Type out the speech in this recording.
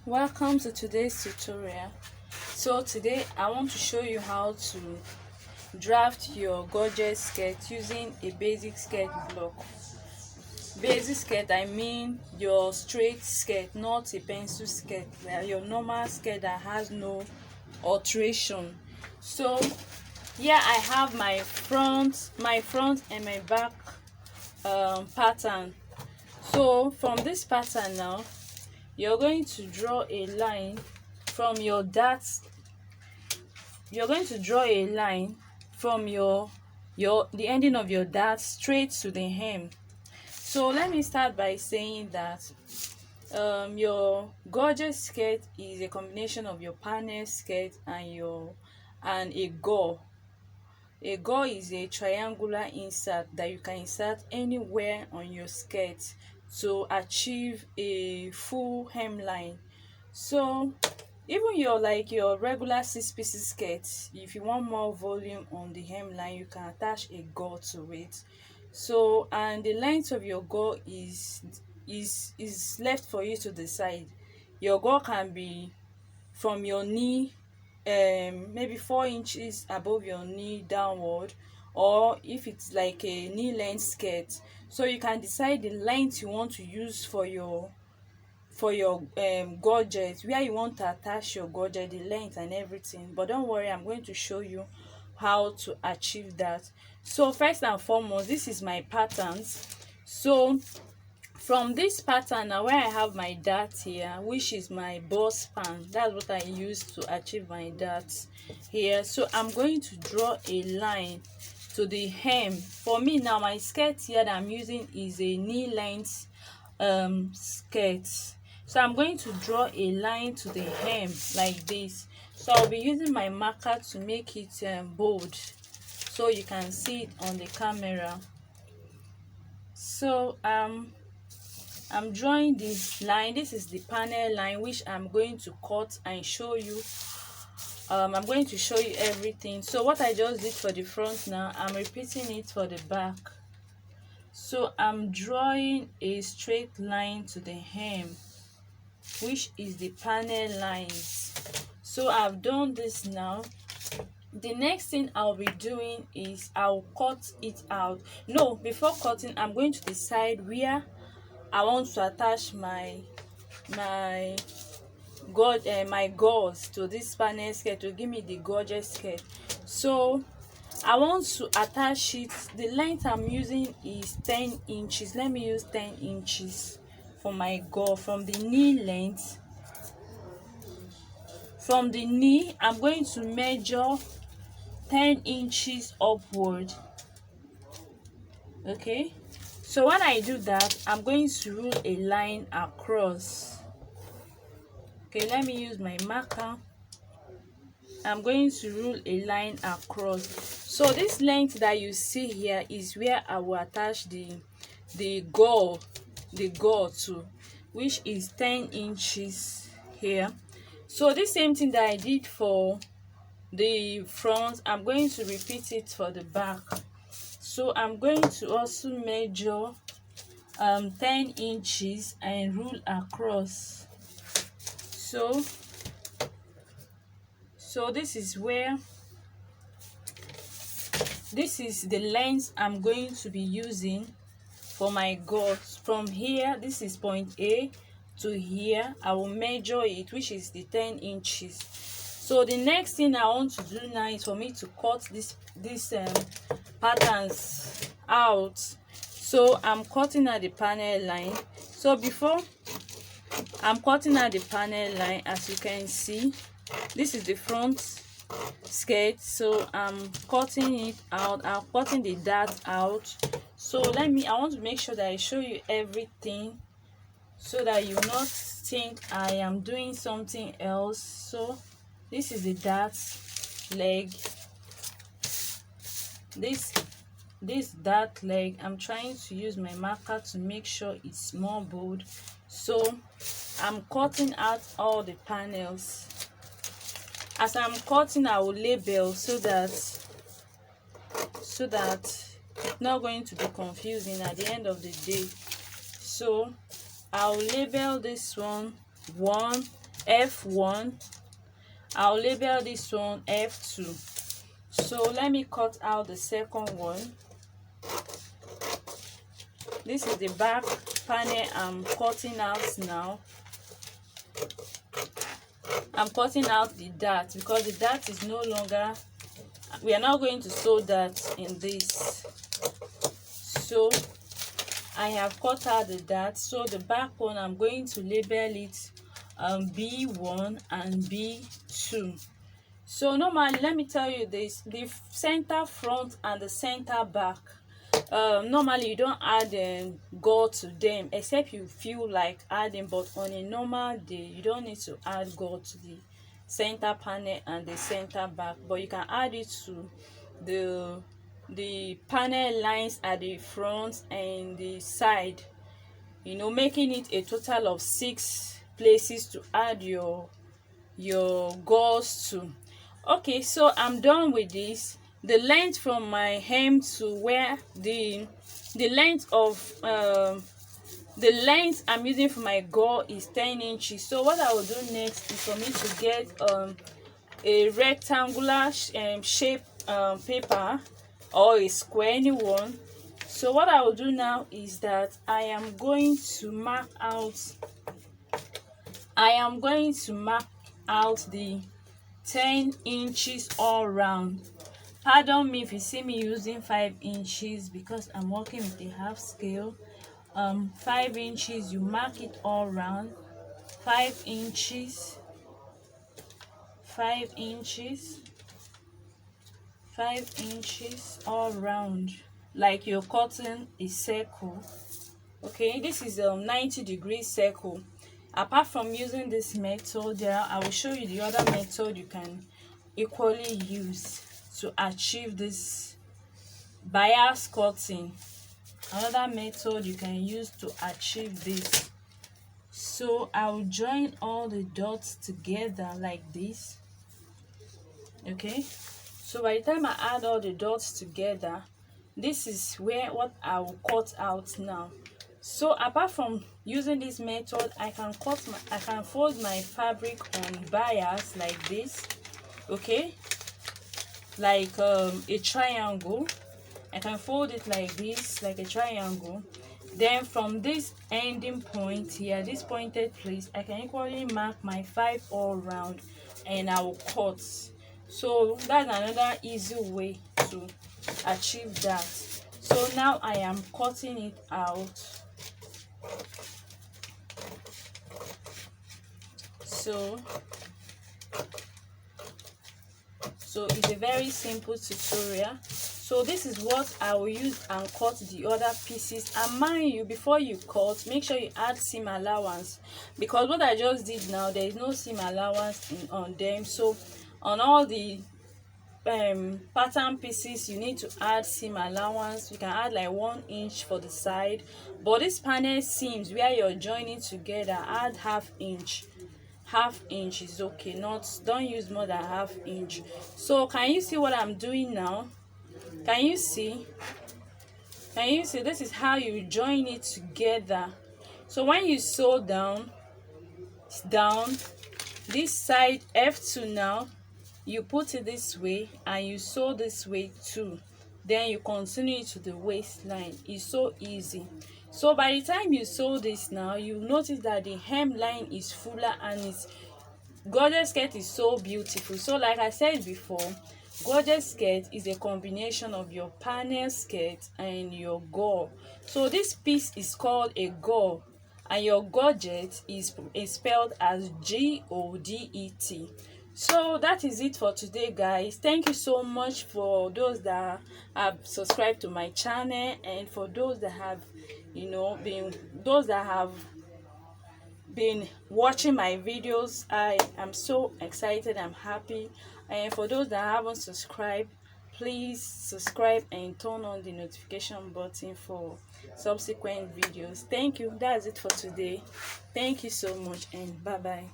Welcome to today's tutorial. So today I want to show you how to draft your gorgeous skirt using a basic skirt block. Basic skirt, I mean your straight skirt, not a pencil skirt, your normal skirt that has no alteration. So here I have my front and my back pattern. So from this pattern now, you're going to draw a line from your dart. You're going to draw a line from the ending of your dart straight to the hem. So let me start by saying that your gorgeous skirt is a combination of your panel skirt and a gore. A gore is a triangular insert that you can insert anywhere on your skirt to achieve a full hemline. So even your regular 6 pieces skirt, if you want more volume on the hemline, you can attach a gore to it. So, and the length of your gore is left for you to decide. Your gore can be from your knee, maybe 4 inches above your knee downward, or if it's like a knee length skirt, so you can decide the length you want to use for your gorget, where you want to attach your gorget, the length and everything. But don't worry, I'm going to show you how to achieve that. So first and foremost, this is my patterns. So from this pattern now, where I have my dart here, which is my boss span, that's what I use to achieve my dart here. So I'm going to draw a line to the hem. For me now, my skirt here that I'm using is a knee length skirt. So I'm going to draw a line to the hem like this. So I'll be using my marker to make it bold, so you can see it on the camera. So I'm drawing this line. This is the panel line, which I'm going to cut and show you. I'm going to show you everything. So what I just did for the front, now I'm repeating it for the back. So I'm drawing a straight line to the hem, which is the panel lines. So I've done this now. The next thing I'll be doing is I'll cut it out. No, before cutting, I'm going to decide where I want to attach my gauze to this panel skirt to give me the gorgeous skirt. So I want to attach it. The length I'm using is 10 inches. Let me use 10 inches for my gauze. From the knee length, from the knee, I'm going to measure 10 inches upward. Okay, so when I do that, I'm going to rule a line across. Okay, let me use my marker. I'm going to rule a line across. So this length that you see here is where I will attach the gauze to, which is 10 inches here. So the same thing that I did for the front, I'm going to repeat it for the back. So I'm going to also measure 10 inches and rule across. So this is the length I'm going to be using for my gauze. From here, this is point A to here, I will measure it, which is the 10 inches. So the next thing I want to do now is for me to cut this patterns out. So I'm cutting at the panel line. So before I'm cutting at the panel line, as you can see, this is the front skirt. So I'm cutting it out. I'm cutting the dart out. So I want to make sure that I show you everything, so that you not think I am doing something else. So this is the dart leg. This dart leg, I'm trying to use my marker to make sure it's more bold. So I'm cutting out all the panels. As I'm cutting, I will label so that it's not going to be confusing at the end of the day. So I'll label this one 1, F1. I'll label this one F2. So let me cut out the second one. This is the back panel I'm cutting out now. I'm cutting out the dart because the dart is no longer, we are not going to sew that in this. So I have cut out the dart. So the back one, I'm going to label it B1 and B2. So normally, let me tell you this, the center front and the center back, normally you don't add gold to them except you feel like adding, but on a normal day you don't need to add gold to the center panel and the center back, but you can add it to the panel lines at the front and the side, you know, making it a total of 6 places to add your gauze to. Okay, so I'm done with this. The length from my hem to where the length of the length I'm using for my gauze is 10 inches. So what I will do next is for me to get a rectangular shape paper or a square, anyone. So what I will do now is that I am going to mark out the 10 inches all round. Pardon me if you see me using 5 inches because I'm working with a half scale. 5 inches, you mark it all round. 5 inches, 5 inches, 5 inches all round, like you're cutting a circle. Okay, this is a 90-degree circle. Apart from using this method, I will show you the other method you can equally use to achieve this bias cutting. Another method you can use to achieve this. So I will join all the dots together like this. Okay, so by the time I add all the dots together, this is what I will cut out now. So apart from using this method, I can fold my fabric on bias like this. Okay, like a triangle. I can fold it like this, like a triangle. Then from this ending point here, this pointed place, I can equally mark my 5 all round and I will cut. So that's another easy way to achieve that. So now I am cutting it out. So it's a very simple tutorial. So this is what I will use and cut the other pieces. And mind you, before you cut, make sure you add seam allowance, because what I just did now, there is no seam allowance on them. So on all the pattern pieces, you need to add seam allowance. You can add like 1 inch for the side, but this panel seams where you're joining together, add half inch. Half inch is okay, don't use more than half inch. So can you see what I'm doing now? Can you see this is how you join it together. So when you sew down this side F2, now you put it this way and you sew this way too, then you continue to the waistline. It's so easy. So by the time you sew this now, you notice that the hemline is fuller and its Godet skirt is so beautiful. So like I said before, Godet skirt is a combination of your panel skirt and your gore. So this piece is called a gore, and your Godet is spelled as Godet. So that is it for today, guys. Thank you so much for those that have subscribed to my channel, and for those that have been watching my videos. I am so excited, I'm happy. And for those that haven't subscribed, please subscribe and turn on the notification button for subsequent videos. Thank you. That's it for today. Thank you so much, and bye bye.